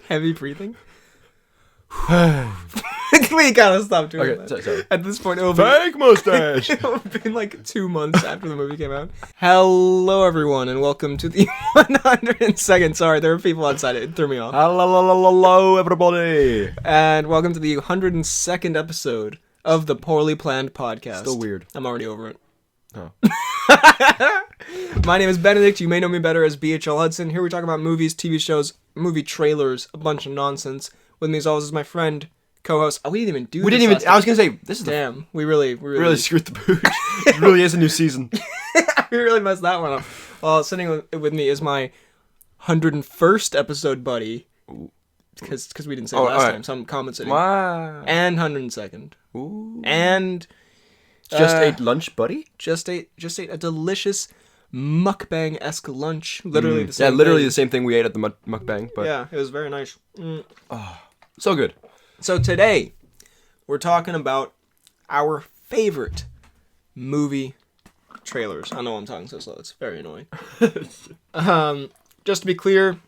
Heavy breathing. We gotta stop doing that. Sorry. At this point, it'll Fake mustache! it'll be like 2 months after the movie came out. Hello, everyone, and welcome to the 102nd. Sorry, there were people outside. It threw me off. Hello, everybody! And welcome to the 102nd episode of the Poorly Planned Podcast. Still weird. I'm already over it. Oh. My name is Benedict. You may know me better as BHL Hudson. Here we talk about movies, TV shows, movie trailers, a bunch of nonsense. With me as always is my friend, co-host. Oh, we didn't even do this. We didn't even. I was gonna say this is. Damn, we really screwed the pooch. It really is a new season. We really messed that one up. Well, sitting with me is my 101st episode buddy, because we didn't say it last time, so I'm compensating. Wow. And 102nd. Ooh. And Just ate lunch, buddy. Just ate a delicious mukbang-esque lunch. Literally the same. Yeah, literally thing. the same thing we ate at the mukbang. But Yeah, it was very nice. so good. So today, we're talking about our favorite movie trailers. I know I'm talking so slow. It's very annoying. Just to be clear,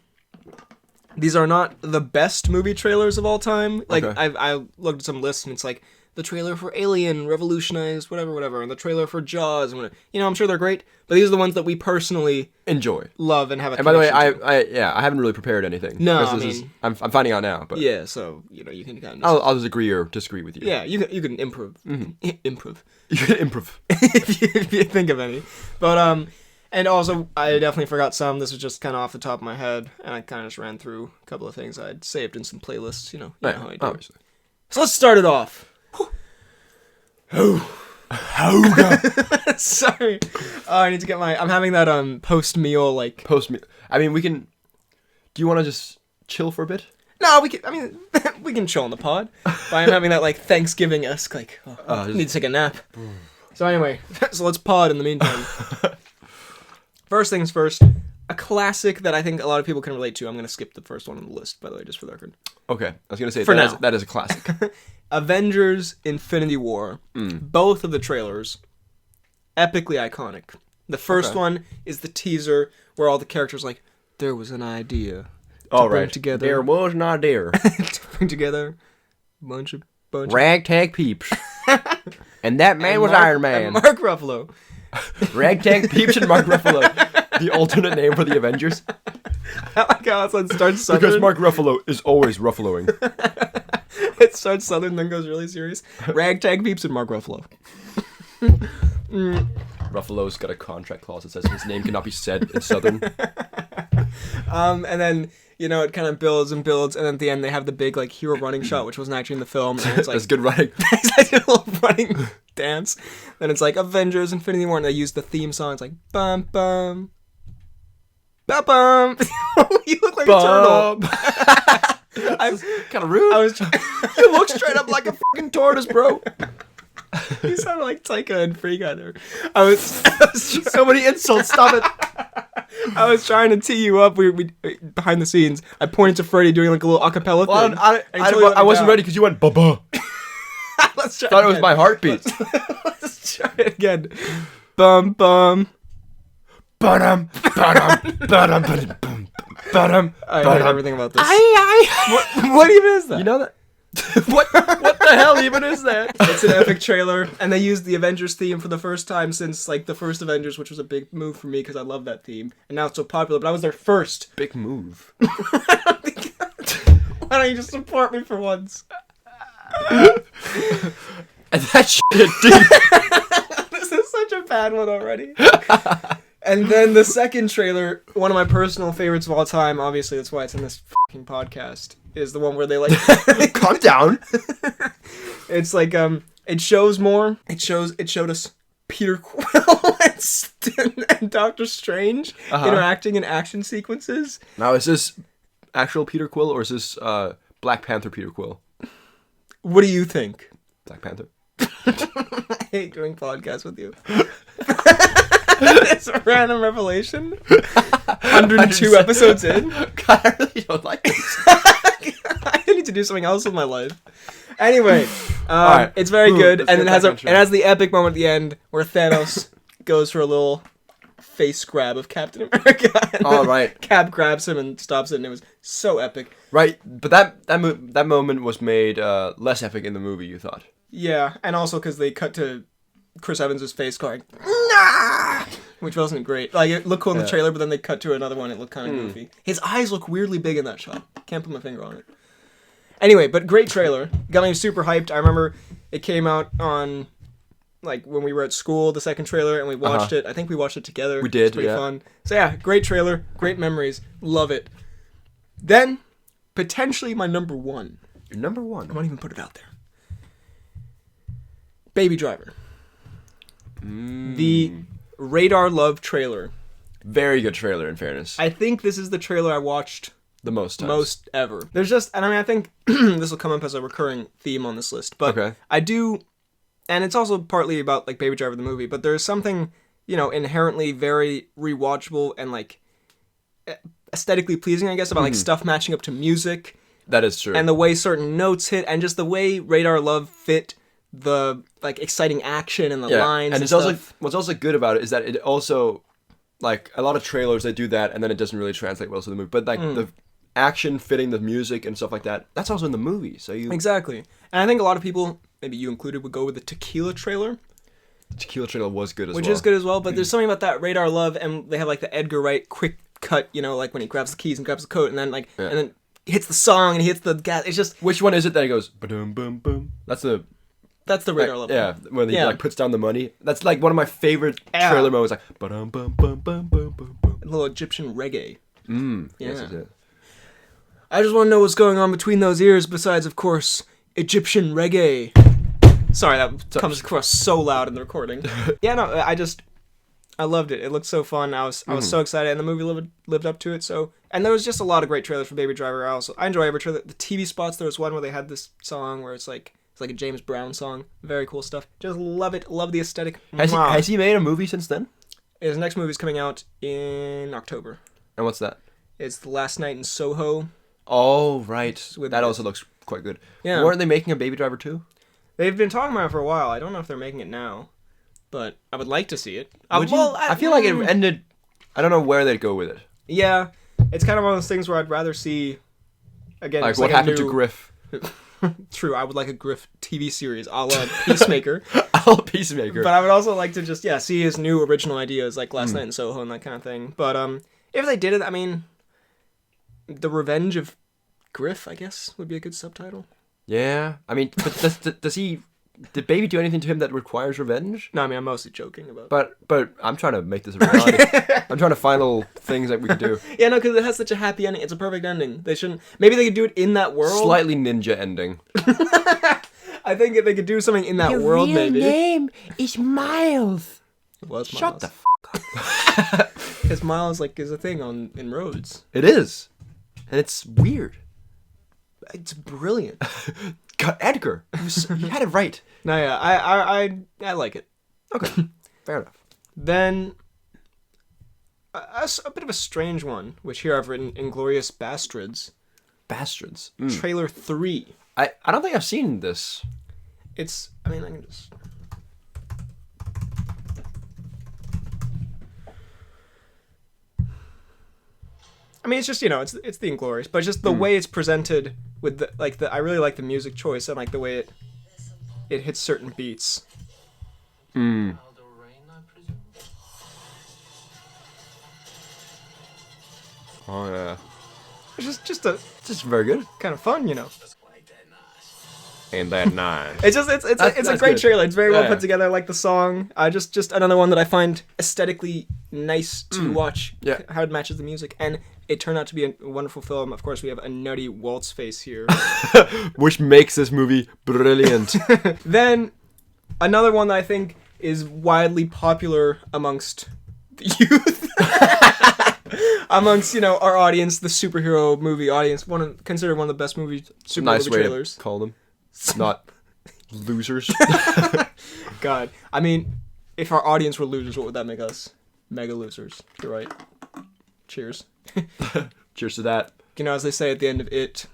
these are not the best movie trailers of all time. Like, Okay. I looked at some lists, and it's like, the trailer for Alien revolutionized whatever, and the trailer for Jaws, and whatever. You know, I'm sure they're great, but these are the ones that we personally Enjoy. love and have a And by the way, connection to. I haven't really prepared anything. No, because I this mean- I'm finding out now. But Yeah, so, you know, you can kind of... I'll just agree or disagree with you. Yeah, you can improv. Improv. You can improv. if you think of any. But, and also, I definitely forgot some. This was just kind of off the top of my head, and I kind of just ran through a couple of things I'd saved in some playlists, you know how I do. Obviously. So let's start it off. Sorry. Oh, I need to get I'm having that, post-meal, like... Post me. I mean, we can. Do you want to just chill for a bit? No, we can chill on the pod. But I'm having that, like, Thanksgiving-esque, like, I need to take a nap. So anyway, so let's pod in the meantime. First things first, a classic that I think a lot of people can relate to. I'm going to skip the first one on the list, by the way, just for the record. Okay, I was gonna say For now. that is a classic. Avengers Infinity War. Both of the trailers, epically iconic. The first one is the teaser where all the characters like, there was an idea. All bring right. together- There was an idea. to bring together a bunch of Ragtag peeps. And that man was Iron Man. and Mark Ruffalo. Ragtag peeps and Mark Ruffalo. The alternate name for the Avengers. I like how it starts southern. Because Mark Ruffalo is always ruffaloing. It starts southern, then goes really serious. Ragtag peeps and Mark Ruffalo. Ruffalo's got a contract clause that says his name cannot be said in Southern. And then, you know, it kind of builds and builds, and then at the end they have the big, like, hero running shot, which wasn't actually in the film, and it's like... That's good writing. it's like a little running dance. Then it's like Avengers Infinity War, and they use the theme song. It's like, bum, bum, bum, bum. You look like a turtle. I'm kind of rude. I was You look straight up like a fucking tortoise, bro. You sounded like Taika and Free Guy there. I was So many insults. Stop it. I was trying to tee you up. We behind the scenes. I pointed to Freddie doing like a little acapella Well, thing. I wasn't ready because you went baba. Let's try. Thought it was my heartbeat. Let's try it again. Bum bum. Ba-dum, ba-dum, ba-dum, ba-dum, ba-dum, I hate ba-dum. everything about this. Aye. What even is that? You know that? What the hell even is that? It's an epic trailer, and they used the Avengers theme for the first time since like the first Avengers, which was a big move for me because I love that theme, and now it's so popular. But I was their first. Big move. Why don't you just support me for once? And that shit, dude. This is such a bad one already. And then the second trailer, one of my personal favorites of all time, obviously that's why it's in this fucking podcast, is the one where they like... Calm down. It's like, it shows more. It showed us Peter Quill and Doctor Strange interacting in action sequences. Now, is this actual Peter Quill or is this Black Panther Peter Quill? What do you think? Black Panther. I hate doing podcasts with you. It's a random revelation. 102 episodes in. God, I really don't like this. I need to do something else with my life. Anyway, right. It's very good, Let's and get it back on track. has the epic moment at the end where Thanos goes for a little face grab of Captain America. Oh, right. Cap grabs him and stops it, and it was so epic. Right, but that moment was made less epic in the movie, you thought? Yeah, and also because they cut to Chris Evans' face going, nah! Which wasn't great. Like, it looked cool in the trailer, but then they cut to another one, it looked kind of goofy. His eyes look weirdly big in that shot. Can't put my finger on it. Anyway, but great trailer. Got me super hyped. I remember it came out on, like, when we were at school, the second trailer, and we watched it. I think we watched it together. We did, It was pretty fun. So yeah, great trailer, great memories, love it. Then, potentially my number one. Your number one? I won't even put it out there. Baby Driver. The Radar Love trailer. Very good trailer, in fairness. I think this is the trailer I watched the most times. most ever. There's just, and I mean, I think this will come up as a recurring theme on this list, but Okay. I do, and it's also partly about, like, Baby Driver the movie, but there's something, inherently very rewatchable and, like, aesthetically pleasing, I guess, about, like, stuff matching up to music. That is true. And the way certain notes hit, and just the way Radar Love fit the, like, exciting action and the lines and it's stuff. also, what's also good about it is that it also, like, a lot of trailers, they do that, and then it doesn't really translate well to the movie, but, like, the action fitting the music and stuff like that, that's also in the movie, so you... Exactly. And I think a lot of people, maybe you included, would go with the Tequila trailer. The Tequila trailer was good as well. Which is good as well, but there's something about that Radar Love, and they have, like, the Edgar Wright quick cut, like when he grabs the keys and grabs the coat, and then, like, and then hits the song, and he hits the gas. It's just... Which one is it that he goes, ba-dum, boom, boom? That's the Radar Love. Yeah, when he, like, puts down the money. That's, like, one of my favorite trailer moments, like, ba-dum, bum, bum, bum, bum, bum, bum. A little Egyptian reggae. Yes, it is. I just want to know what's going on between those ears, besides, of course, Egyptian reggae. Sorry, that comes across so loud in the recording. Yeah, no, I loved it. It looked so fun. I was so excited, and the movie lived up to it. So, and there was just a lot of great trailers for Baby Driver. I enjoy every trailer. The TV spots, there was one where they had this song where it's like a James Brown song. Very cool stuff. Just love it. Love the aesthetic. Has he made a movie since then? His next movie is coming out in October. And what's that? It's The Last Night in Soho. Oh, right. That also looks quite good. Yeah. Weren't they making a Baby Driver 2? They've been talking about it for a while. I don't know if they're making it now, but I would like to see it. Would you? I feel like it ended... I don't know where they'd go with it. Yeah. It's kind of one of those things where I'd rather see... Again, like what happened to Griff. True, I would like a Griff TV series a la Peacemaker. Peacemaker. But I would also like to just, see his new original ideas, like Last Night in Soho and that kind of thing. But if they did it, I mean... The Revenge of Griff, I guess, would be a good subtitle. Yeah. I mean, but does he... Did Baby do anything to him that requires revenge? No, I mean, I'm mostly joking about it. But I'm trying to make this a reality. I'm trying to find little things that we could do. Yeah, no, because it has such a happy ending. It's a perfect ending. They shouldn't... Maybe they could do it in that world. Slightly ninja ending. I think if they could do something in that world, maybe. Your name is Miles. Well, Shut the up. Because Miles, like, is a thing in roads. It is. And it's weird. It's brilliant. God, Edgar, you had it right. No, yeah, I like it. Okay, fair enough. Then, a bit of a strange one, which here I've written Inglorious Basterds. Bastards. Trailer 3. I don't think I've seen this. It's, I mean, I can just... I mean, it's just, it's the Inglorious, but just the way it's presented with I really like the music choice and, like, the way it hits certain beats. Oh, yeah. It's just It's very good. kind of fun, Ain't that nice? It's a great good. trailer. It's very well Yeah. put together. I like the song. Just another one that I find aesthetically nice to watch. Yeah. How it matches the music, and it turned out to be a wonderful film. Of course, we have a nutty waltz face here. Which makes this movie brilliant. Then another one that I think is widely popular amongst the youth. Amongst, our audience, the superhero movie audience, considered one of the best superhero Nice movie way trailers. to call them. Not losers. God. I mean, if our audience were losers, what would that make us? Mega losers. You're right. Cheers. Cheers to that. As they say at the end of It,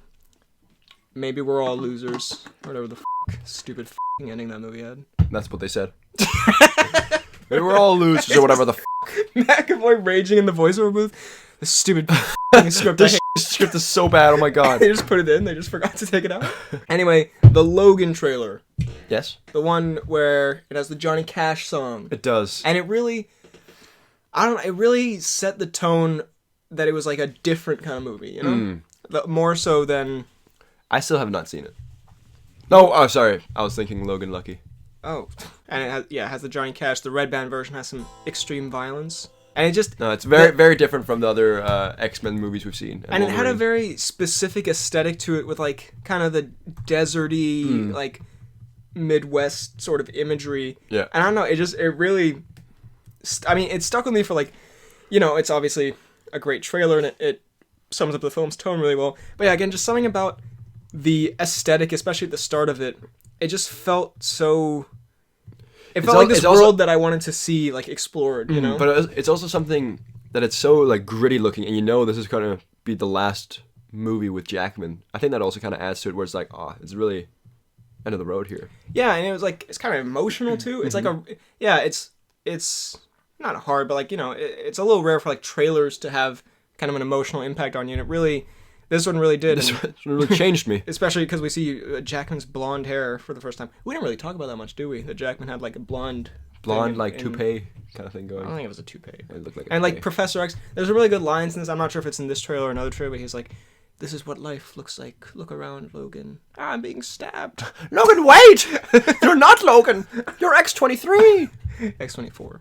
maybe we're all losers. Or whatever the stupid ending that movie had. That's what they said. We were all losers or whatever the McAvoy raging in the voiceover booth. This stupid script. This script is so bad. Oh my god. They just put it in. They just forgot to take it out. Anyway, the Logan trailer. Yes. The one where it has the Johnny Cash song. It does. And it really, it really set the tone that it was like a different kind of movie, you know? More so than... I still have not seen it. No, oh, sorry. I was thinking Logan Lucky. Oh. And it has the Johnny Cash. The Red Band version has some extreme violence. And it just... No, it's very different from the other X-Men movies we've seen. And it had a very specific aesthetic to it with, like, kind of the deserty, like, Midwest sort of imagery. Yeah. And I don't know, it really... it stuck with me for, like... You know, it's obviously a great trailer, and it sums up the film's tone really well. But yeah, again, just something about the aesthetic, especially at the start of it, it just felt so... It felt like this world that I wanted to see, like, explored, you know? But it's also something that it's so, like, gritty looking, and you know this is going to be the last movie with Jackman. I think that also kind of adds to it, where it's like, oh, it's really end of the road here. Yeah, and it was, like, it's kind of emotional, too. It's like it's not hard, but, like, you know, it's a little rare for, like, trailers to have kind of an emotional impact on you, and it really... This one really did. This one really changed me. Especially because we see Jackman's blonde hair for the first time. We didn't really talk about that much, do we? That Jackman had like a blonde, like toupee kind of thing going. I don't think it was a toupee. It looked like and like Professor X, there's a really good lines in this. I'm not sure if it's in this trailer or another trailer, but he's like, "This is what life looks like. Look around, Logan. I'm being stabbed." Logan, wait! You're not Logan. You're X-23. X-24.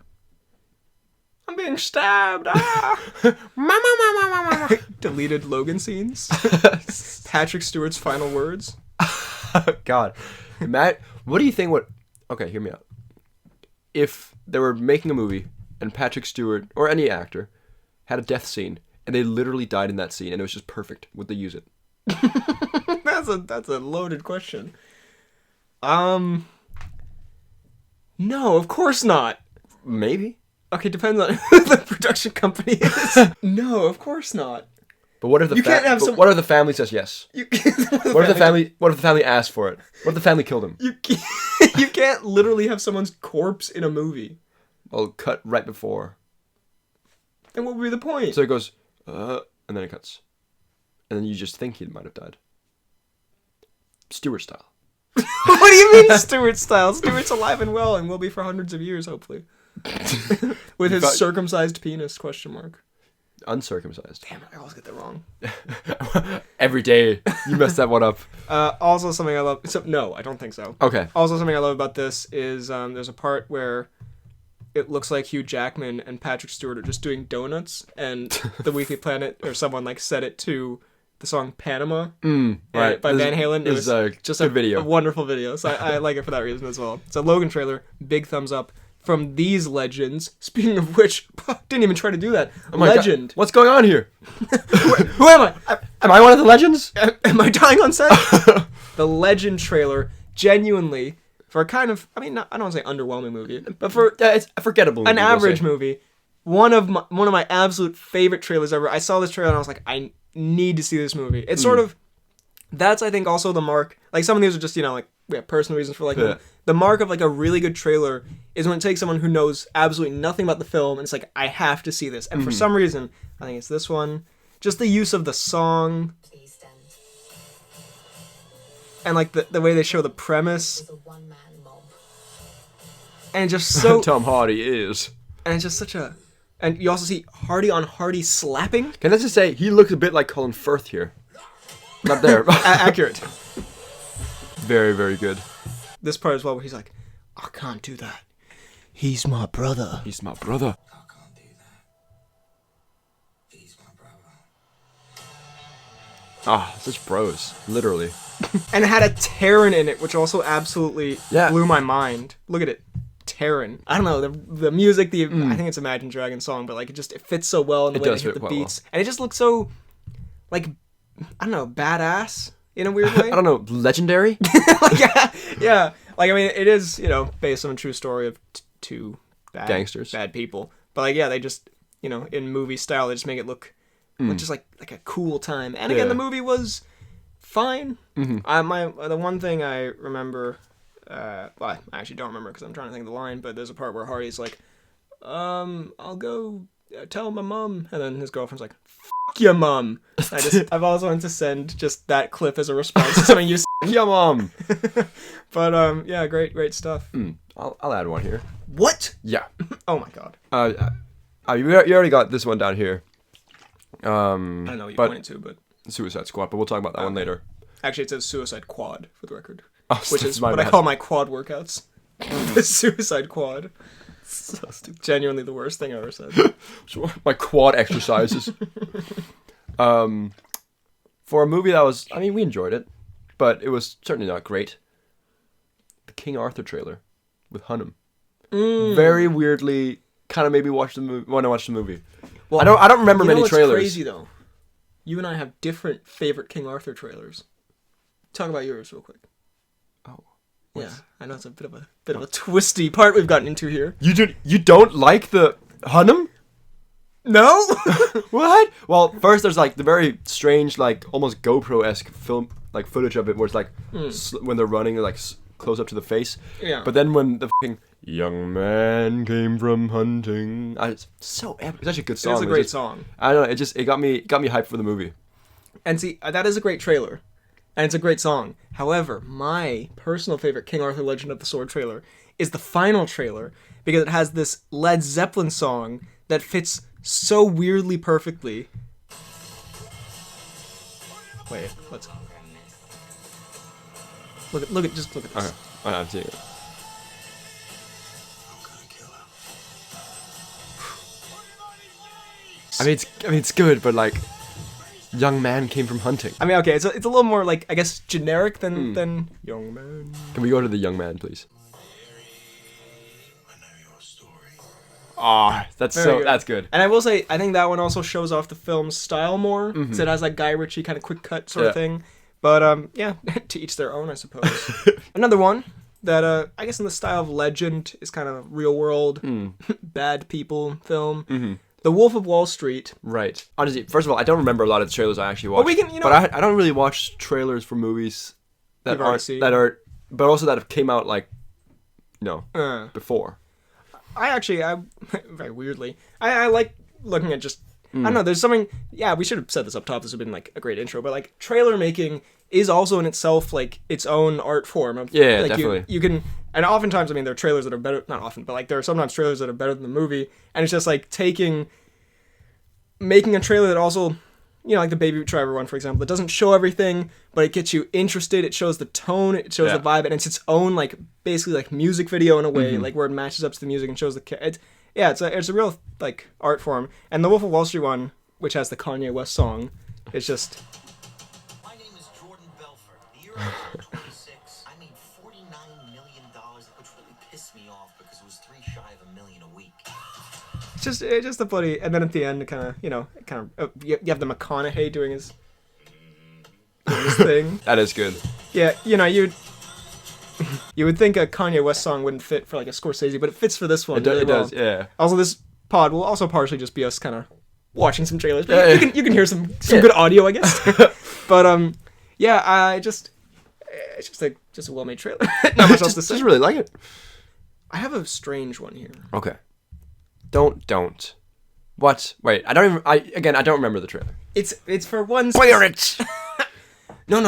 I'm being stabbed. Mama. Deleted Logan scenes. Patrick Stewart's final words. God. Matt, what do you think Okay, hear me out. If they were making a movie and Patrick Stewart, or any actor, had a death scene, and they literally died in that scene, and it was just perfect, would they use it? That's a loaded question. No, of course not. Maybe. Okay, depends on who the production company is. No, of course not. But what if the what if the family says yes? What if the family asked for it? What if the family killed him? You can't literally have someone's corpse in a movie. Well, cut right before. And what would be the point? So it goes, and then it cuts, and then you just think he might have died. Stewart style. What do you mean Stewart style? Stewart's alive and well, and will be for hundreds of years, hopefully. With his circumcised penis, question mark. Uncircumcised. Damn it, I always get that wrong. Every day, you mess that one up. Also, something I love... No, I don't think so. Okay. Also, something I love about this is there's a part where it looks like Hugh Jackman and Patrick Stewart are just doing donuts, and the Weekly Planet or someone like set it to the song Panama right. by Van Halen. It was just a video. A wonderful video, so I like it for that reason as well. It's a Logan trailer, big thumbs up. From these legends, speaking of which, didn't even try to do that. Legend. God. What's going on here? Who am I? Am I one of the legends? Am I dying on set? The Legend trailer, genuinely, for a kind of, I don't want to say underwhelming movie, but for it's a forgettable movie, an average movie, one of my absolute favorite trailers ever. I saw this trailer and I was like, I need to see this movie. It's sort of, that's I think also the mark. Like some of these are just, like, we have personal reasons for like the mark of like a really good trailer is when it takes someone who knows absolutely nothing about the film and it's like, I have to see this. And for some reason, I think it's this one. Just the use of the song. Please stand. And like the way they show the premise. And just so Tom Hardy is. And it's just such a, and you also see Hardy on Hardy slapping. Can I just say he looks a bit like Colin Firth here? Not there. Accurate. Very, very good. This part as well where he's like, I can't do that. He's my brother. He's my brother. I can't do that. He's my brother. Ah, such bros. Literally. And it had a Terran in it, which also absolutely blew my mind. Look at it. Terran. I don't know, the music, I think it's Imagine Dragons song, but like it fits so well in the way they hit the beats. Well. And it just looks so, like, I don't know, badass. In a weird way? I don't know, legendary? yeah. Like, I mean, it is, based on a true story of two gangsters. Bad people. But, like, yeah, they just, in movie style, they just make it look just like a cool time. And again, the movie was fine. Mm-hmm. The one thing I remember, well, I actually don't remember because I'm trying to think of the line, but there's a part where Hardy's like, I'll go tell my mom. And then his girlfriend's like, fuck your mom. I've always wanted to send just that clip as a response to something you said. Yeah, mom. But, yeah, great stuff. I'll add one here. What? Yeah. Oh my god. You already got this one down here. I don't know what you pointed to, but... Suicide Squad, but we'll talk about that one later. Actually, it says Suicide Quad, for the record. Oh, which is what I call my quad workouts. The Suicide Quad. So stupid. Genuinely the worst thing I ever said. My quad exercises. For a movie that was... I mean, we enjoyed it, but it was certainly not great. The King Arthur trailer with Hunnam. Very weirdly, kind of made me watch the movie when I watched the movie. Well, I don't remember many trailers. It's crazy though. You and I have different favorite King Arthur trailers. Talk about yours real quick. Oh, yeah, I know it's a bit of a twisty part we've gotten into here. You don't like the Hunnam? No. What? Well, first there's like the very strange, like almost GoPro-esque film, like footage of it, where it's like when they're running, like close up to the face. Yeah. But then when the fucking young man came from hunting, it's so epic. It's actually a good song. It's a great song. I don't know. It got me hyped for the movie. And see, that is a great trailer, and it's a great song. However, my personal favorite King Arthur Legend of the Sword trailer is the final trailer because it has this Led Zeppelin song that fits so weirdly perfectly. Wait, let's look at this. Okay, I'm seeing it. I mean, it's good, but like, young man came from hunting. I mean, okay, it's a little more like, I guess, generic than young man. Can we go to the young man, please? That's good. And I will say, I think that one also shows off the film's style more, because it has like Guy Ritchie kind of quick cut sort of thing. But yeah, to each their own, I suppose. Another one that I guess in the style of Legend is kind of real world, bad people film. The Wolf of Wall Street. Right. Honestly, first of all, I don't remember a lot of the trailers I actually watched. Well, we can, but I don't really watch trailers for movies that but also that have came out like, before. I very weirdly, I like looking at just, I don't know, there's something, yeah, we should have said this up top, this would have been like a great intro, but like trailer making is also in itself like its own art form. Like, definitely. You can, and oftentimes, I mean, there are trailers that are better, not often, but like there are sometimes trailers that are better than the movie, and it's just like making a trailer that also, like the Baby Driver one, for example, that doesn't show everything, but it gets you interested, it shows the tone, it shows the vibe, and it's its own, like, basically, like, music video in a way, like, where it matches up to the music and shows it's a real, like, art form. And the Wolf of Wall Street one, which has the Kanye West song, is just... My name is Jordan Belfort. The year I was 26, I made $49 million, which really pissed me off because it was 3 shy of $1 million a week. It's just a bloody, and then at the end, kind of, you have the McConaughey doing his thing. That is good. Yeah, you would think a Kanye West song wouldn't fit for like a Scorsese, but it fits for this one. It does, yeah. Also, this pod will also partially just be us kind of watching some trailers. But you can hear some good audio, I guess. But yeah, it's just a well-made trailer. Not much else to say. Just really like it. I have a strange one here. Okay. Don't. What? Wait, I don't remember the trailer. It's for one... Pirates! No.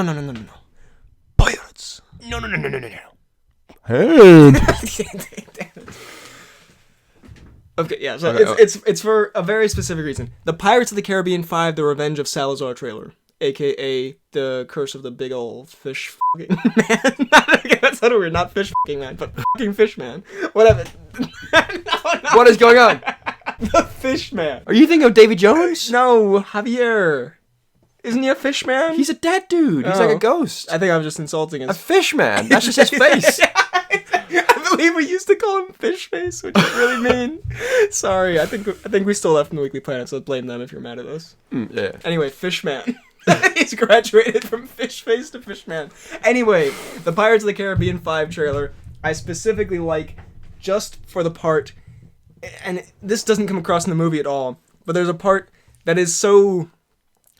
Pirates! No. Hey! Okay, yeah, so it's for a very specific reason. The Pirates of the Caribbean 5, The Revenge of Salazar trailer. A.K.A. The Curse of the Big Ol' Fish F***ing Man. That's so weird, not Fish F***ing Man, but F***ing Fish Man. Whatever. No. What is going on? The Fish Man. Are you thinking of Davy Jones? No, Javier. Isn't he a fish man? He's a dead dude. He's like a ghost. I think I was just insulting his... A fish man. That's just his face. I believe we used to call him Fish Face, which is really mean. Sorry, I think we stole that from the Weekly Planet, so blame them if you're mad at us. Yeah. Anyway, Fish Man. He's graduated from Fish Face to Fish Man. Anyway, the Pirates of the Caribbean 5 trailer, I specifically like just for the part, and this doesn't come across in the movie at all, but there's a part that is so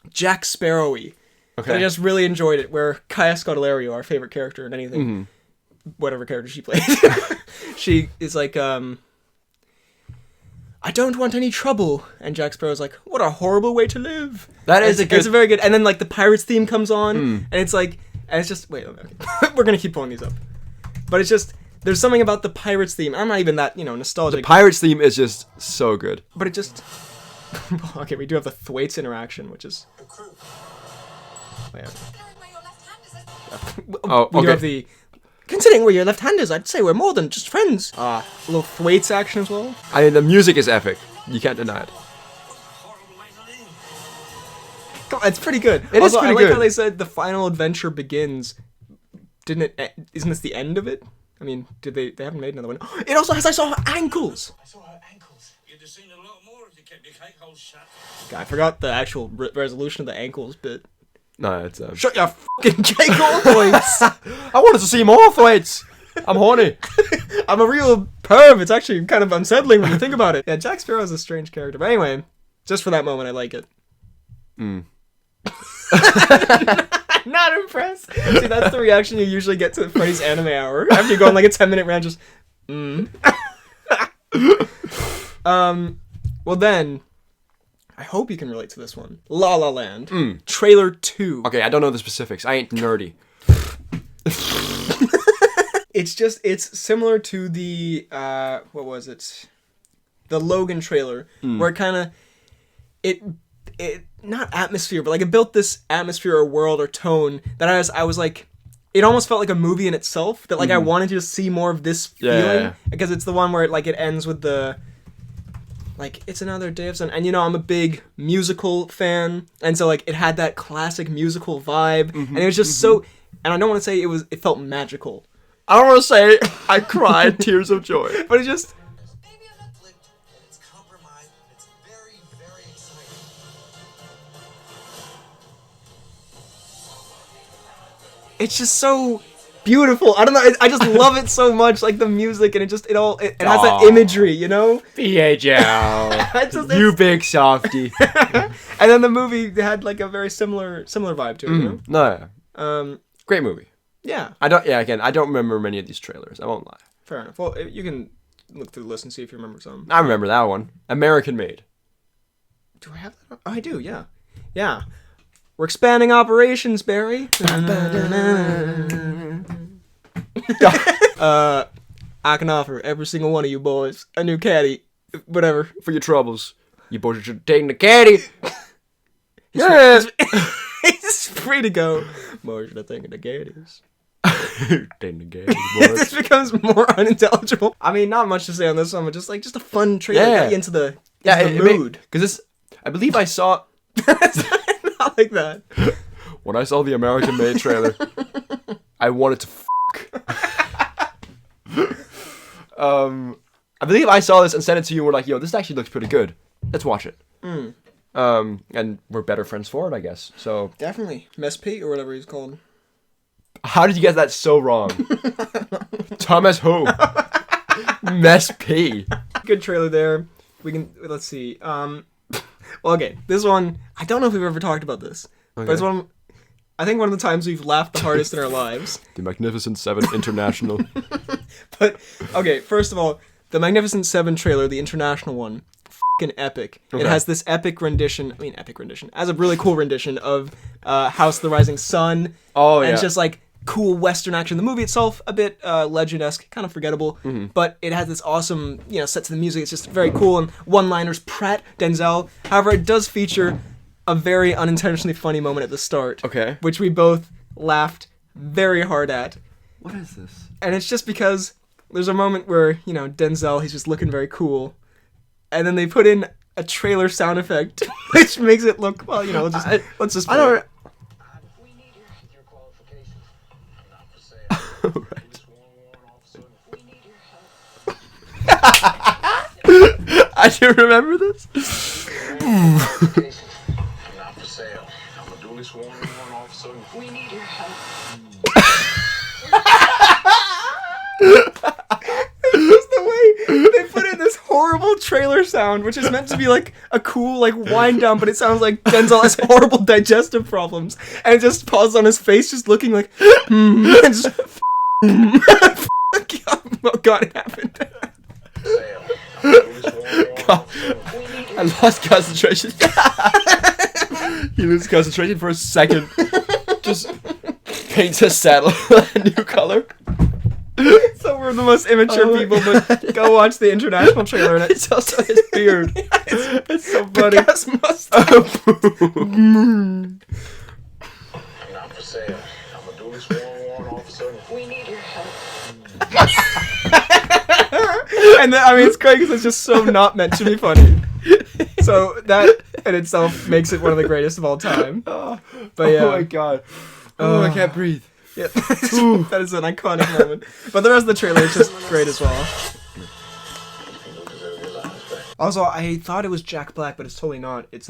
Jack Sparrow-y. Okay. I just really enjoyed it, where Kaya Scodelario, our favorite character in anything, whatever character she played, she is like, I don't want any trouble. And Jack Sparrow's like, what a horrible way to live. It's a very good. And then like the Pirates theme comes on, and it's like, and it's just wait. Okay. We're gonna keep pulling these up, but it's just there's something about the Pirates theme. I'm not even that nostalgic. The Pirates theme is just so good. But it just okay. We do have the Thwaites interaction, which is. Oh, yeah. We do have the. Considering we're your left-handers, I'd say we're more than just friends. A little Thwaites action as well. I mean, the music is epic. You can't deny it. It's pretty good. It is pretty I like good. how they said the final adventure begins. Didn't it? Isn't this the end of it? I mean, did they haven't made another one? It also has I saw her ankles. I saw her ankles. You'd have seen a lot more if you kept your cake hole shut. God, I forgot the actual resolution of the ankles bit. No, it's Shut your fucking cake hole, Thwaites. I wanted to see more Thwaites. I'm horny. I'm a real perv. It's actually kind of unsettling when you think about it. Yeah, Jack Sparrow is a strange character. But anyway, just for that moment, I like it. Not impressed. See, that's the reaction you usually get to Freddy's Anime Hour. After you go on like a 10-minute rant, just, well then, I hope you can relate to this one. La La Land. Trailer 2. Okay, I don't know the specifics. I ain't nerdy. It's similar to the, what was it? The Logan trailer, where it kind of, it not atmosphere, but like it built this atmosphere or world or tone that I was like, it almost felt like a movie in itself, that like I wanted to see more of this feeling, because it's the one where it ends with the, like, it's another day of sun, and I'm a big musical fan, and so like it had that classic musical vibe, and it was just so, and I don't want to say it felt magical. I don't want to say I cried tears of joy, but it just. It's compromised. It's very, very exciting. It's just so beautiful. I don't know. I just love it so much, like the music, and it has that imagery, BHL. You big softy. And then the movie had like a very similar vibe to it. No. Great movie. Yeah. I don't remember many of these trailers. I won't lie. Fair enough. Well, you can look through the list and see if you remember some. I remember that one. American Made. Do I have that? Oh, I do. Yeah. Yeah. We're expanding operations, Barry. I can offer every single one of you boys a new caddy, whatever. For your troubles. You boys should take the caddy. Yeah. It's free to go. More should I think of the caddies. Take the caddy, boys. This becomes more unintelligible. I mean, not much to say on this one, but just a fun trailer. Yeah. Get you into the mood. Because this, I believe I saw. Not like that. When I saw the American Made trailer, I wanted to I believe I saw this and sent it to you and we're like, yo, this actually looks pretty good. Let's watch it. And we're better friends for it, I guess. So Definitely. Mess Pete or whatever he's called. How did you get that so wrong? Thomas who? Mess P. Good trailer there. Let's see. Well, okay, this one, I don't know if we've ever talked about this, but it's I think one of the times we've laughed the hardest in our lives. The Magnificent Seven International. But, okay, first of all, the Magnificent Seven trailer, the international one, f***ing epic. Okay. It has this epic rendition, as a really cool rendition of House of the Rising Sun. Oh, yeah. And it's just like cool Western action. The movie itself, a bit legend-esque, kind of forgettable, but it has this awesome, set to the music. It's just very cool, and one-liners, Pratt, Denzel. However, it does feature a very unintentionally funny moment at the start. Okay. Which we both laughed very hard at. What is this? And it's just because there's a moment where, Denzel, he's just looking very cool, and then they put in a trailer sound effect, which makes it look, well, let's just I don't... I do remember this. Not for sale. I'm a duly sworn officer. We need your help. It's just the way they put in this horrible trailer sound, which is meant to be like a cool wind down, but it sounds like Denzel has horrible digestive problems, and it just pauses on his face, just looking like, and just, oh god, it happened. God. I lost concentration. He loses concentration for a second. Just paints a saddle a new color. So we're the most immature people, but go watch the international trailer. And It's also his beard. it's so funny. Not for sale. I'm a duly sworn warrant officer. We need your help. And then, I mean, it's great because it's just so not meant to be funny. So that in itself makes it one of the greatest of all time. But yeah. Oh my God. Oh, I can't breathe. Yeah, that is an iconic moment. But the rest of the trailer is just great as well. Also, I thought it was Jack Black, but it's totally not. It's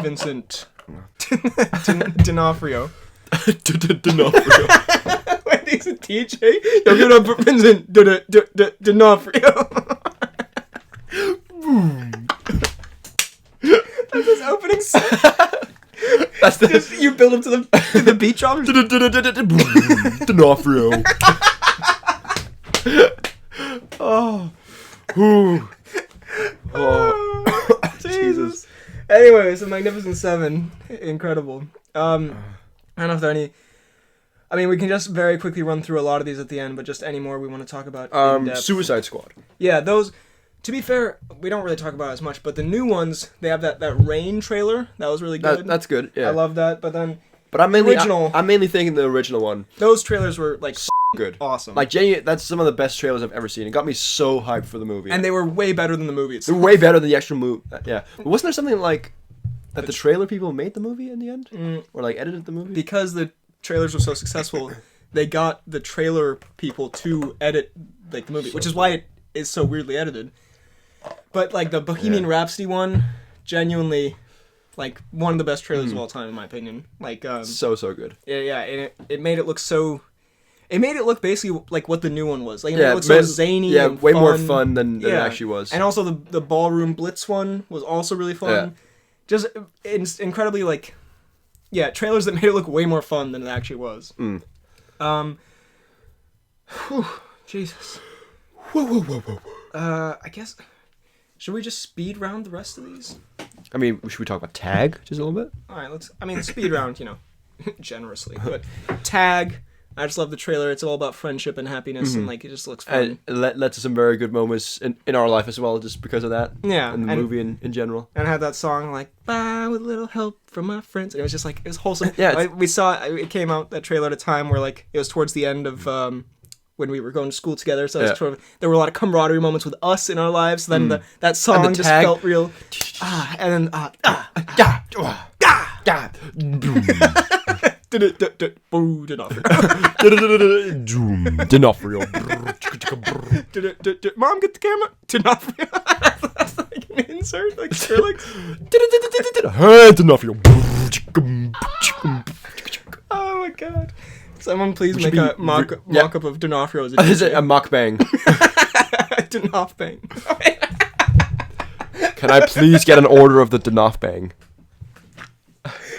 Vincent D'Onofrio. D'Onofrio. Wait, he's a DJ? Yo, give it up for Vincent D'Onofrio. That's his opening song. That's the Just, you build him to the beat drop. D'Onofrio. Oh. Whew. Oh. Jesus. Anyways, the Magnificent Seven, incredible. I don't know if there are any. I mean, we can just very quickly run through a lot of these at the end, but just any more we want to talk about in depth. Suicide Squad. Yeah, those. To be fair, we don't really talk about it as much, but the new ones, they have that Rain trailer. That was really good. That's good. Yeah. I love that. But then I'm mainly original. I'm mainly thinking the original one. Those trailers were like Good. awesome. Like genuinely, that's some of the best trailers I've ever seen. It got me so hyped for the movie. And they were way better than the movie they're itself. way better than the actual movie. Yeah. But wasn't there something like that the trailer people made the movie in the end, or like edited the movie? Because the trailers were so successful, they got the trailer people to edit like the movie, which is why it is so weirdly edited. But like the Bohemian Rhapsody one, genuinely, like one of the best trailers of all time in my opinion. Like So good. yeah, and it made it look so. It made it look basically like what the new one was. Like it looked so zany. Yeah, and way fun. more fun than it actually was. And also the Ballroom Blitz one was also really fun. Yeah. Just incredibly like, yeah, trailers that made it look way more fun than it actually was. Jesus. Whoa. I guess. Should we just speed round the rest of these? I mean, should we talk about Tag just a little bit? All right, let's. I mean, speed round, generously. But Tag, I just love the trailer. It's all about friendship and happiness, and like it just looks fun. And it led to some very good moments in our life as well, just because of that. Yeah, and the movie in general. And I had that song like "Bye with a little help from my friends," and it was just like it was wholesome. Yeah, we saw it came out that trailer at a time where like it was towards the end of when we were going to school together, so it was sort of, there were a lot of camaraderie moments with us in our lives. So then that song just tag. felt real. And then D'Onofrio. Mom, get the camera. D'Onofrio. That's like an insert, like Skrillex. D'Onofrio. Oh my god. Someone please Which make would a be mock-up of D'Onofrio as a Is it a mukbang? D'Onofbang. Can I please get an order of the D'Onofbang?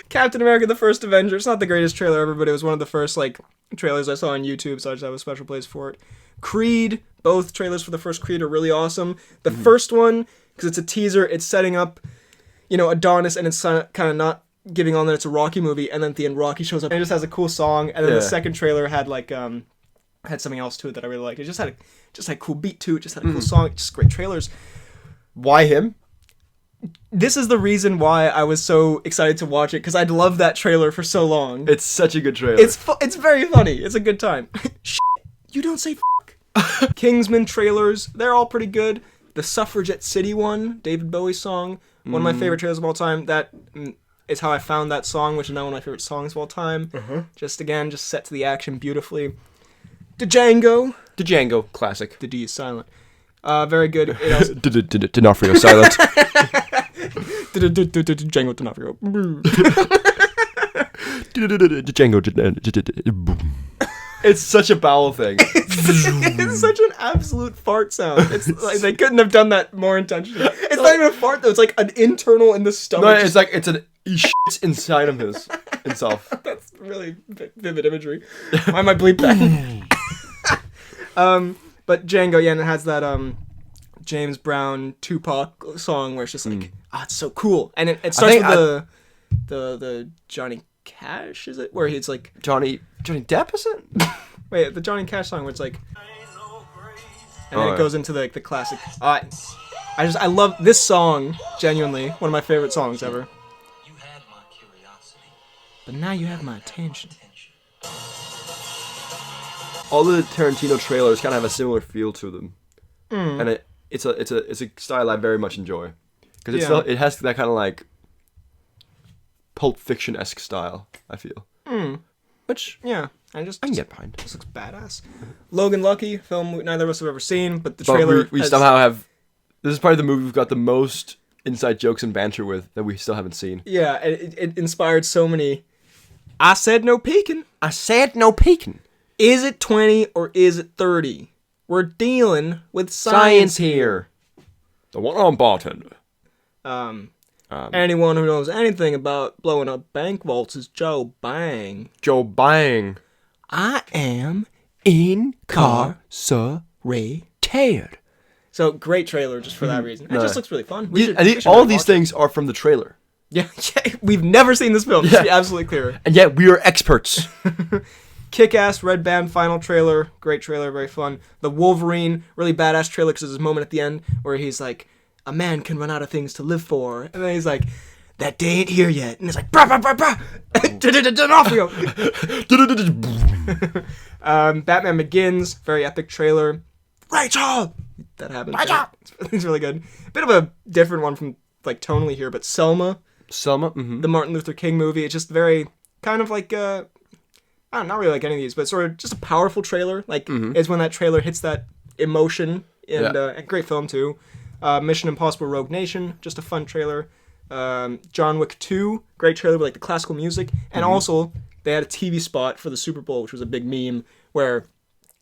Captain America: The First Avenger. It's not the greatest trailer ever, but it was one of the first like trailers I saw on YouTube, so I just have a special place for it. Creed. Both trailers for the first Creed are really awesome. The first one, because it's a teaser, it's setting up, Adonis, and it's kind of not giving on that it's a Rocky movie, and then at the end Rocky shows up and it just has a cool song, and then the second trailer had like had something else to it that I really liked. It just had a cool beat to it, just had a cool song, just great trailers. Why him? This is the reason why I was so excited to watch it, because I'd loved that trailer for so long. It's such a good trailer. It's very funny. It's a good time. You don't say fuck. Kingsman trailers, they're all pretty good. The Suffragette City one, David Bowie song, one of my favorite trailers of all time. That is how I found that song, which is now one of my favorite songs of all time. Just set to the action beautifully. Django. Django, classic. The D is silent. Very good. It also... D'Onofrio, silent. Django D'Onofrio. Django. It's such a bowel thing. It's such an absolute fart sound. It's like they couldn't have done that more intentionally. It's not even a fart though. It's like an internal in the stomach. No, it's like he shits inside of himself. That's really vivid imagery. I might bleep that. But Django, and it has that James Brown Tupac song where it's just like, it's so cool. And it starts with the Johnny Cash, is it? Where it's like Johnny Depp, is it? Wait, the Johnny Cash song where it's like, and then it goes into the classic. I love this song, genuinely one of my favorite songs ever. You had my curiosity. But now you have my attention. All the Tarantino trailers kind of have a similar feel to them, and it's a style I very much enjoy because it has that kind of like Pulp Fiction-esque style. I feel, which I can get behind. This looks badass. Logan Lucky, film neither of us have ever seen, but the trailer. We somehow have. This is probably the movie we've got the most inside jokes and banter with that we still haven't seen. Yeah, it inspired so many. I said no peeking. I said no peeking. Is it 20 or is it 30? We're dealing with science here. The one-armed bartender. Anyone who knows anything about blowing up bank vaults is Joe Bang. Joe Bang. I am incarcerated. So great trailer just for that reason. It just looks really fun. All these things are from the trailer. Yeah, we've never seen this film. Just to be absolutely clear. And yet we are experts. Kick-ass Red Band final trailer. Great trailer, very fun. The Wolverine, really badass trailer because there's this moment at the end where he's like, a man can run out of things to live for. And then he's like, that day ain't here yet. And it's like, brah, brah, brah, brah. Off we go. Batman Begins, very epic trailer. Rachel! That happened. Rachel! It's really good. Bit of a different one from, like, tonally here, but Selma. The Martin Luther King movie. It's just very, kind of like, not really like any of these, but sort of just a powerful trailer. Like, it's when that trailer hits that emotion. And a great film, too. Mission Impossible Rogue Nation, just a fun trailer. John Wick 2, great trailer with, like, the classical music. And also, they had a TV spot for the Super Bowl, which was a big meme, where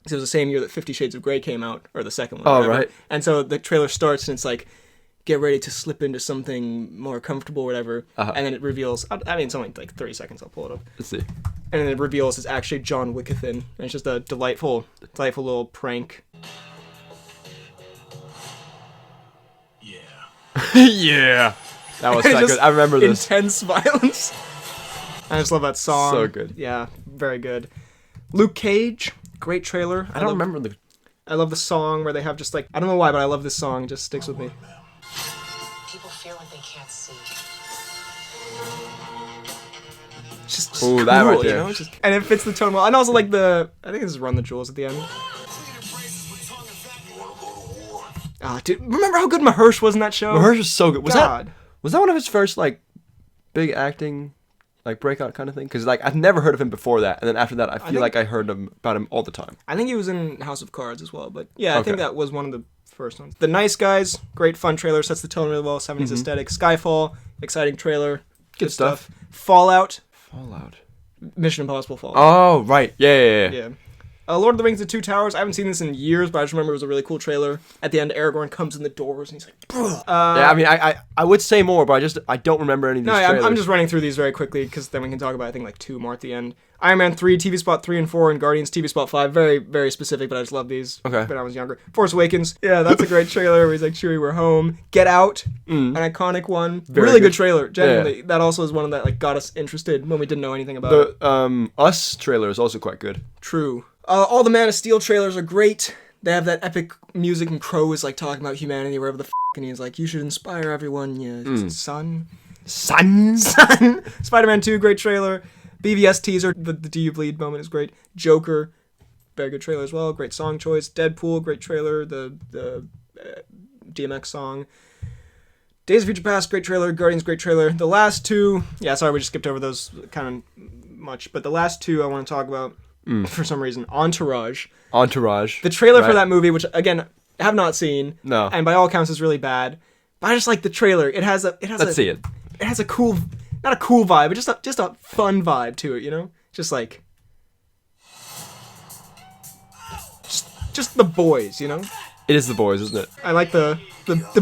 it was the same year that 50 Shades of Grey came out, or the second one. Oh, right. And so the trailer starts, and it's like, get ready to slip into something more comfortable or whatever. And then it reveals, I mean, it's only like 30 seconds, I'll pull it up. Let's see. And then it reveals it's actually John Wickathin. And it's just a delightful little prank. Yeah. That was that good. I remember this. Intense violence. I just love that song. So good. Yeah, very good. Luke Cage, great trailer. I don't remember the... I love the song where they have just like, I don't know why, but I love this song. It just sticks with me. People fear what they can't see. It's just ooh, cool, that right there. You know? It's just, and it fits the tone well. And also like I think this is Run the Jewels at the end. Dude, remember how good Mahersh was in that show? Mahersh was so good. Was God. that one of his first like big acting like breakout kind of thing? Because like I've never heard of him before that, and then after that I feel like I heard about him all the time. I think he was in House of Cards as well, but yeah, I think that was one of the first ones. The Nice Guys, great fun trailer, sets the tone really well, 70s aesthetic. Skyfall, exciting trailer, good stuff. Fallout, Mission Impossible Fallout. Oh right, yeah. Lord of the Rings: The Two Towers. I haven't seen this in years, but I just remember it was a really cool trailer. At the end, Aragorn comes in the doors and he's like, "Bruh." Yeah, I mean, I would say more, but I don't remember any of these trailers. I'm just running through these very quickly because then we can talk about, I think, like 2 more at the end. Iron Man 3, TV spot 3 and 4, and Guardians TV spot 5. Very, very specific, but I just love these when I was younger. Force Awakens. Yeah, that's a great trailer where he's like, Chewie, we're home. Get Out, an iconic one. Really good trailer, genuinely. Yeah. That also is one that like got us interested when we didn't know anything about it. The Us trailer is also quite good. True. All the Man of Steel trailers are great. They have that epic music, and Crow is like talking about humanity, wherever the and he's like, you should inspire everyone, son. Spider-Man 2, great trailer. BVS teaser, the Do You Bleed moment is great. Joker, very good trailer as well. Great song choice. Deadpool, great trailer. The DMX song. Days of Future Past, great trailer. Guardians, great trailer. The last 2, sorry, we just skipped over those kind of much, but the last 2 I want to talk about. For some reason, Entourage. The trailer for that movie, which again I have not seen. No. And by all accounts is really bad. But I just like the trailer. Let's see it. It has a cool, not a cool vibe, but just a fun vibe to it. You know, just like just the boys. You know. It is the boys, isn't it? I like the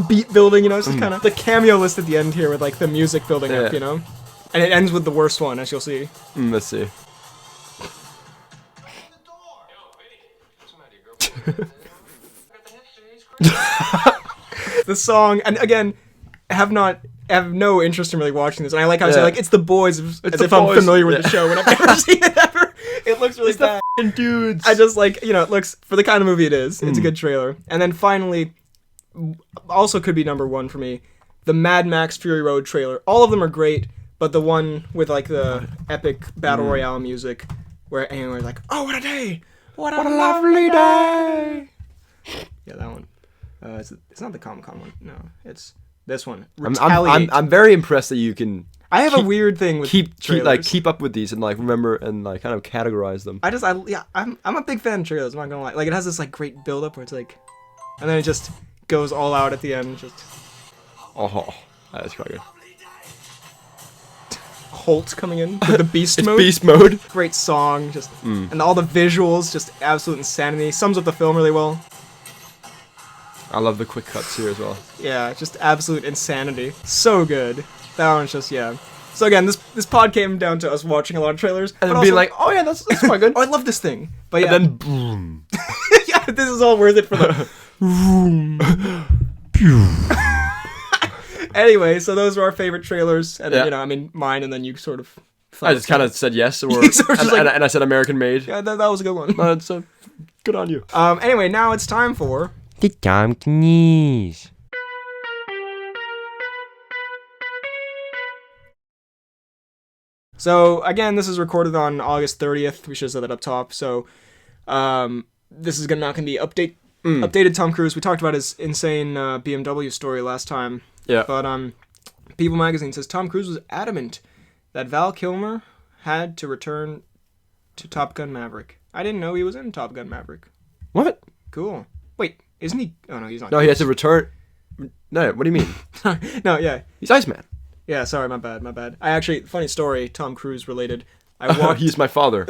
beat building. You know, it's just kind of the cameo list at the end here with like the music building up. You know, and it ends with the worst one, as you'll see. Let's see. the song, and again, have no interest in really watching this. And I like how I say, like, it's the boys, as if I'm familiar with the show when I've never seen it ever. It looks really bad. The dudes. I just like, it looks, for the kind of movie it is, it's a good trailer. And then finally, also could be number one for me, the Mad Max Fury Road trailer. All of them are great, but the one with like the epic battle royale music, where anyone's like, oh, what a day! What a lovely day! Yeah, that one. It's not the Comic-Con one. No, it's this one. I'm very impressed that you can. I have a weird thing with keep up with these and like remember and like kind of categorize them. I'm a big fan of trailers. I'm not gonna lie. Like, it has this like great build up where it's like, and then it just goes all out at the end. Just that's quite good. Holt coming in with the beast mode. Beast mode. Great song, just and all the visuals, just absolute insanity. Sums up the film really well. I love the quick cuts here as well. Yeah, just absolute insanity. So good. That one's just, yeah. So again, this pod came down to us watching a lot of trailers. And then being like, oh yeah, that's quite good. Oh, I love this thing. But yeah. And then boom. Yeah, this is all worth it for the Anyway, so those are our favorite trailers. And, mine, and then you sort of... I just kind of said yes, and I said American Made. Yeah, that was a good one. That's good on you. Anyway, now it's time for... The Timecodes. So, again, this is recorded on August 30th. We should have said that up top. So, this is not going to be updated Tom Cruise. We talked about his insane BMW story last time. Yeah. But People Magazine says Tom Cruise was adamant that Val Kilmer had to return to Top Gun Maverick. I didn't know he was in Top Gun Maverick. What? Cool. Wait, isn't he? Oh, no, he's not. No, he has to return. No, what do you mean? No, yeah. He's Iceman. Yeah, sorry, my bad. I actually, funny story, Tom Cruise related. He's my father.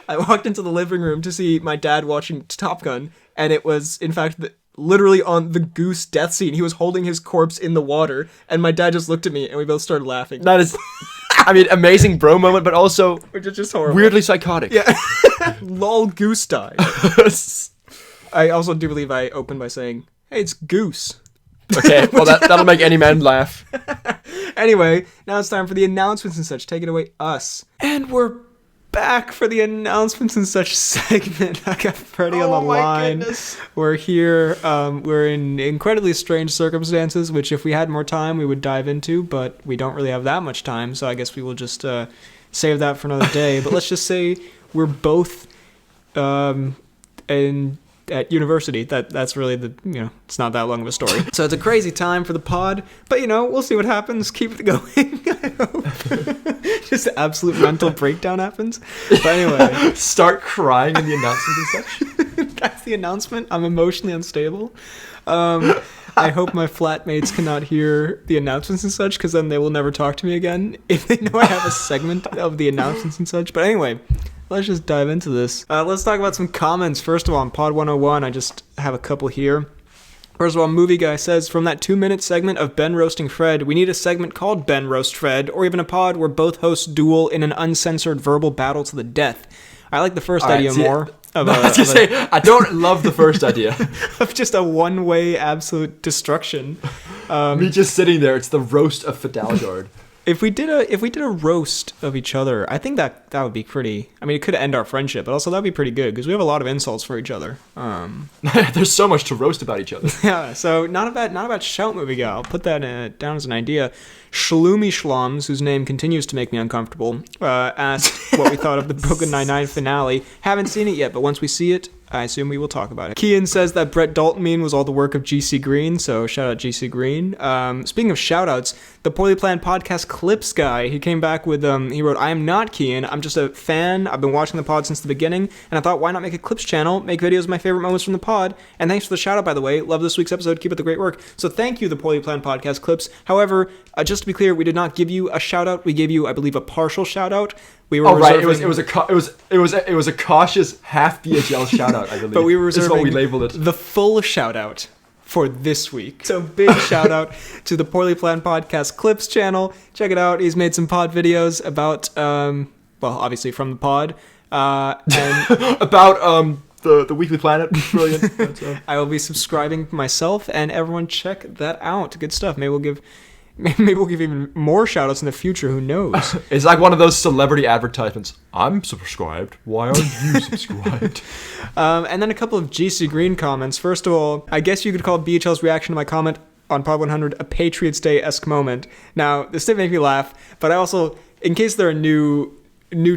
I walked into the living room to see my dad watching Top Gun, and it was, in fact, literally on the Goose death scene. He was holding his corpse in the water, and my dad just looked at me, and we both started laughing. That is, amazing bro moment, but also which is just horrible. Weirdly psychotic. Yeah. Lol, Goose died. I also do believe I opened by saying, hey, it's Goose. Okay, well that'll make any man laugh. Anyway, now it's time for the announcements and such. Take it away, us. And we're back for the announcements and such segment. I got Freddie on the line. Goodness. We're here. We're in incredibly strange circumstances, which if we had more time, we would dive into, but we don't really have that much time, so I guess we will just save that for another day. But let's just say we're both at university. That's really it's not that long of a story. So it's a crazy time for the pod, but we'll see what happens. Keep it going. I hope. Just absolute mental breakdown happens. But anyway. Start crying in the announcements and such. That's the announcement. I'm emotionally unstable. I hope my flatmates cannot hear the announcements and such, because then they will never talk to me again if they know I have a segment of the announcements and such. But anyway, let's just dive into this. Let's talk about some comments. First of all, on Pod 101, I just have a couple here. First of all, Movie Guy says, from that 2-minute segment of Ben roasting Fred, we need a segment called Ben Roast Fred, or even a pod where both hosts duel in an uncensored verbal battle to the death. I like the first idea more. I don't love the first idea. Of just a one-way absolute destruction. Me just sitting there, it's the roast of Fidalgard. If we did a roast of each other, I think that would be pretty. I mean, it could end our friendship, but also that'd be pretty good because we have a lot of insults for each other. There's so much to roast about each other. Yeah, so not a bad shout, Movie Guy. I'll put that down as an idea. Shloomy Schloms, whose name continues to make me uncomfortable, asked what we thought of the Brooklyn Nine-Nine finale. Haven't seen it yet, but once we see it, I assume we will talk about it. Kian says that Brett Dalton meme was all the work of GC Green, so shout out GC Green. Speaking of shout outs, the Poorly Planned Podcast Clips guy, he came back with, he wrote, I am not Kian, I'm just a fan, I've been watching the pod since the beginning, and I thought, why not make a Clips channel, make videos of my favorite moments from the pod, and thanks for the shout out, by the way, love this week's episode, keep up the great work. So thank you, the Poorly Planned Podcast Clips. However, just to be clear, we did not give you a shout out, we gave you, I believe, a partial shout out. We were right. It was a cautious half BHL shout out, I believe. But we were reserving what we labeled it. The full shout out for this week. So big shout out to the Poorly Planned Podcast Clips channel. Check it out. He's made some pod videos about obviously from the pod. And about the Weekly Planet. Brilliant. I will be subscribing myself, and everyone check that out. Good stuff. Maybe we'll give even more shout-outs in the future. Who knows? It's like one of those celebrity advertisements. I'm subscribed. Why aren't you subscribed? And then a couple of GC Green comments. First of all, I guess you could call BHL's reaction to my comment on Pod 100 a Patriots Day-esque moment. Now, this did make me laugh, but I also, in case there are new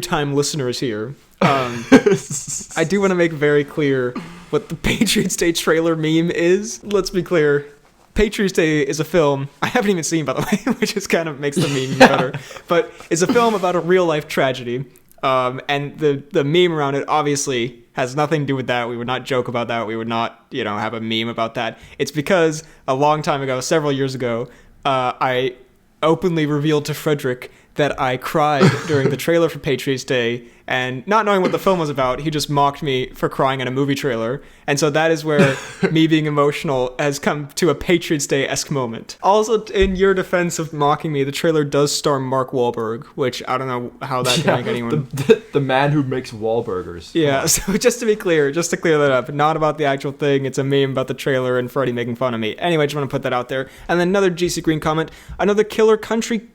time listeners here, I do want to make very clear what the Patriots Day trailer meme is. Let's be clear. Patriots Day is a film I haven't even seen, by the way, which is kind of makes the meme better. But it's a film about a real life tragedy, and the meme around it obviously has nothing to do with that. We would not joke about that. We would not, have a meme about that. It's because a long time ago, several years ago, I openly revealed to Frederick that I cried during the trailer for Patriots Day, and not knowing what the film was about, he just mocked me for crying in a movie trailer. And so that is where me being emotional has come to a Patriots Day-esque moment. Also, in your defense of mocking me, the trailer does star Mark Wahlberg, which I don't know how that can make anyone... The man who makes Wahlburgers. Yeah, so just to clear that up, not about the actual thing, it's a meme about the trailer and Freddie making fun of me. Anyway, just want to put that out there. And then another GC Green comment, another killer country...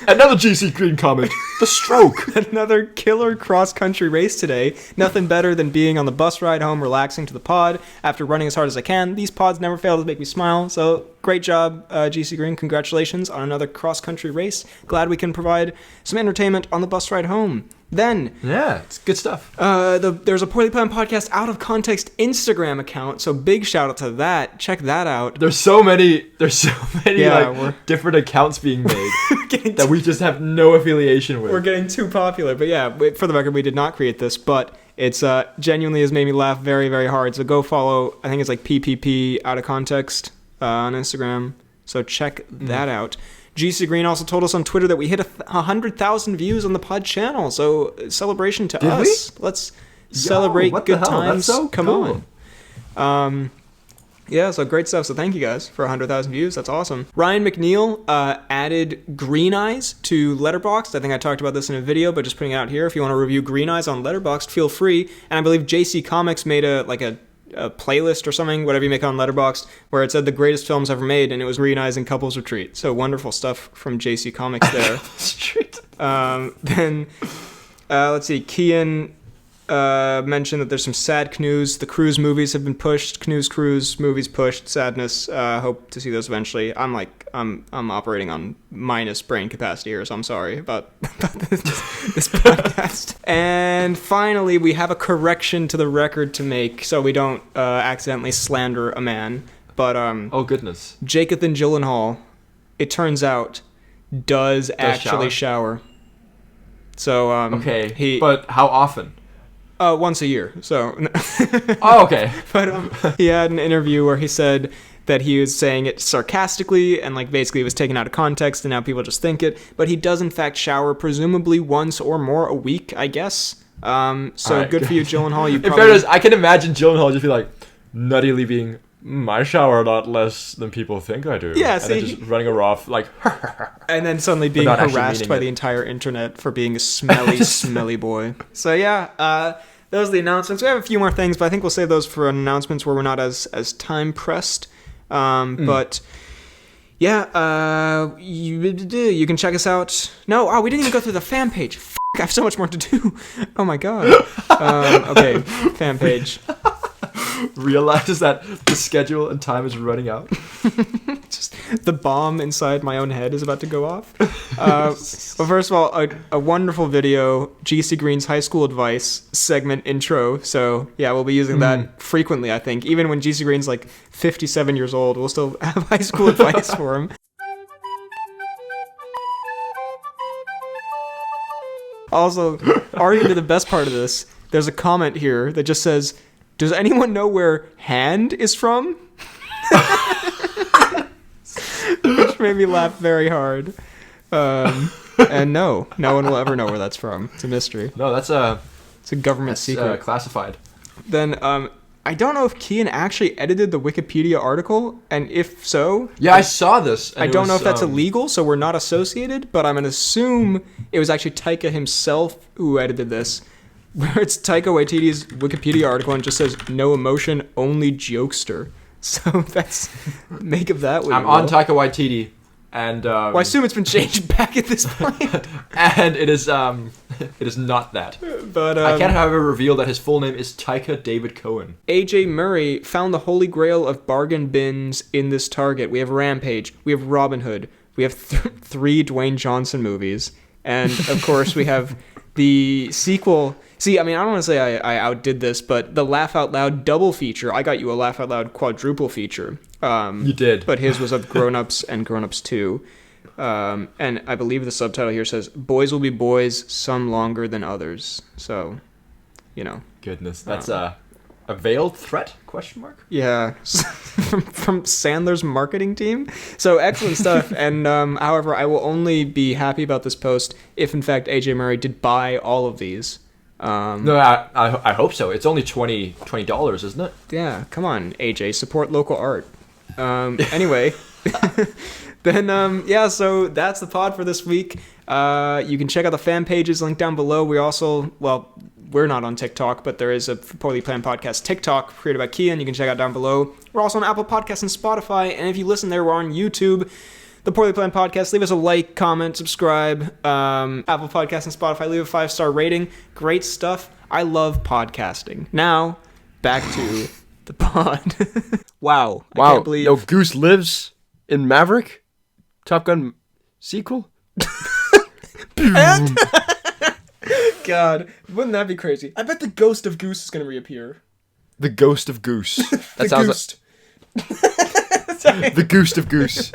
Another GC Green comment. The stroke. Another killer cross-country race today. Nothing better than being on the bus ride home, relaxing to the pod after running as hard as I can. These pods never fail to make me smile. So great job, GC Green. Congratulations on another cross-country race. Glad we can provide some entertainment on the bus ride home. Then, yeah, it's good stuff. There's a Poorly Planned Podcast Out of Context Instagram account, so big shout out to that. Check that out. There's so many different accounts being made that we just have no affiliation with. We're getting too popular, but yeah, for the record, we did not create this, but it's genuinely has made me laugh very, very hard. So go follow. I think it's like PPP Out of Context on Instagram. So check that out. GC Green also told us on Twitter that we hit 100,000 views on the pod channel. So celebration to us. Let's celebrate good times. That's so Come cool. on. Yeah, so great stuff. So thank you guys for 100,000 views. That's awesome. Ryan McNeil added Green Eyes to Letterboxd. I think I talked about this in a video, but just putting it out here. If you want to review Green Eyes on Letterboxd, feel free. And I believe JC Comics made a playlist or something, whatever you make on Letterboxd, where it said the greatest films ever made, and it was Green Eyes and Couples Retreat. So wonderful stuff from JC Comics there. Then let's see, Cian mentioned that there's some sad Cnews. The Cruise movies have been pushed. Cruise movies pushed. Sadness. Hope to see those eventually. I'm operating on minus brain capacity here, so I'm sorry about this podcast. And finally, we have a correction to the record to make, so we don't accidentally slander a man. But oh goodness, Jacothan Gyllenhaal, it turns out, does actually shower. So okay, but how often? Once a year. So. Oh, okay. But he had an interview where he said that he was saying it sarcastically and basically it was taken out of context and now people just think it. But he does in fact shower presumably once or more a week, I guess. So right, good for you, Gyllenhaal. In fairness, I can imagine Gyllenhaal just be nuttily being, I shower a lot less than people think I do. Yeah, and then just running a rough and then suddenly being harassed by the entire internet for being a smelly boy. So yeah, those are the announcements. We have a few more things, but I think we'll save those for announcements where we're not as time pressed. But yeah, you can check us out. No, we didn't even go through the fan page. I have so much more to do. Oh my god. Okay, fan page. Realizes that the schedule and time is running out. Just the bomb inside my own head is about to go off. Well, first of all, a wonderful video, GC Green's High School Advice segment intro. So yeah, we'll be using that frequently, I think. Even when GC Green's 57 years old, we'll still have high school advice for him. Also, arguably the best part of this, there's a comment here that just says, does anyone know where hand is from? Which made me laugh very hard. And no one will ever know where that's from. It's a mystery. No, it's a government secret. Classified. Then I don't know if Cian actually edited the Wikipedia article, and if so... Yeah, I saw this. I don't know if that's illegal, so we're not associated, but I'm going to assume it was actually Taika himself who edited this. where it's Taika Waititi's Wikipedia article and just says no emotion, only jokester. So that's make of that what I'm you on will. Taika Waititi, and Well, I assume it's been changed back at this point. and it is not that. But I can, however, reveal that his full name is Taika David Cohen. AJ Murray found the holy grail of bargain bins in this Target. We have Rampage, we have Robin Hood, we have 3 Dwayne Johnson movies, and of course we have the sequel. See, I mean, I don't want to say I outdid this, but the Laugh Out Loud double feature, I got you a Laugh Out Loud quadruple feature. You did. But his was of Grown Ups and Grown Ups 2. And I believe the subtitle here says, Boys Will Be Boys, Some Longer Than Others. So, you know. Goodness, that's a veiled threat? Question mark. Yeah, from Sandler's marketing team. So excellent stuff. And however, I will only be happy about this post if, in fact, AJ Murray did buy all of these. No, I hope so. It's only $20, isn't it? Yeah, come on, AJ, support local art. Anyway, then yeah, so that's the pod for this week. You can check out the fan pages linked down below. We also, well, we're not on TikTok, but there is a Poorly Planned Podcast TikTok created by Kian. You can check out down below. We're also on Apple Podcasts and Spotify, and if you listen there, we're on YouTube. The Poorly Planned Podcast. Leave us a like, comment, subscribe. Apple Podcasts and Spotify. Leave a 5-star rating. Great stuff. I love podcasting. Now, back to the pod. Wow. I can't believe... No, Goose lives in Maverick? Top Gun sequel? And... God, wouldn't that be crazy? I bet the ghost of Goose is going to reappear. The Ghost of Goose. That sounds Goose. like... The Goose of Goose.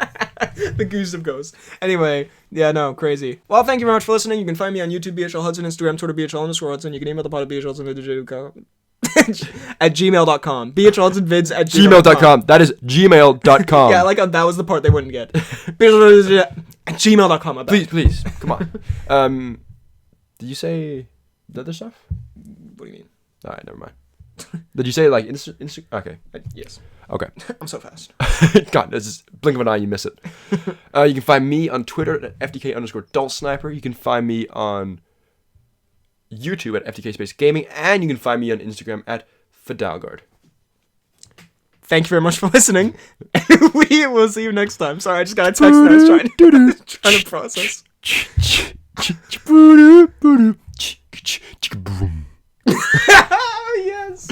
The Goose of Ghost. Anyway, yeah, no, crazy. Well, thank you very much for listening. You can find me on YouTube, BHL Hudson, Instagram, Twitter, BHL_Hudson. You can email the pod at BHLHudsonvids at gmail.com. BHLHudsonvids at Gmail.com. That is gmail.com. Yeah, I like how that was the part they wouldn't get. BHLHudsonvids at gmail.com. Please, come on. Did you say the other stuff? What do you mean? Alright, never mind. Did you say like Insta? Okay. Yes. Okay. I'm so fast. God, this is blink of an eye, you miss it. You can find me on Twitter at FTK_DultSniper. You can find me on YouTube at FTK Space Gaming, and you can find me on Instagram at Fidalgard. Thank you very much for listening. We will see you next time. Sorry, I just got a text that I was trying to process. Yes.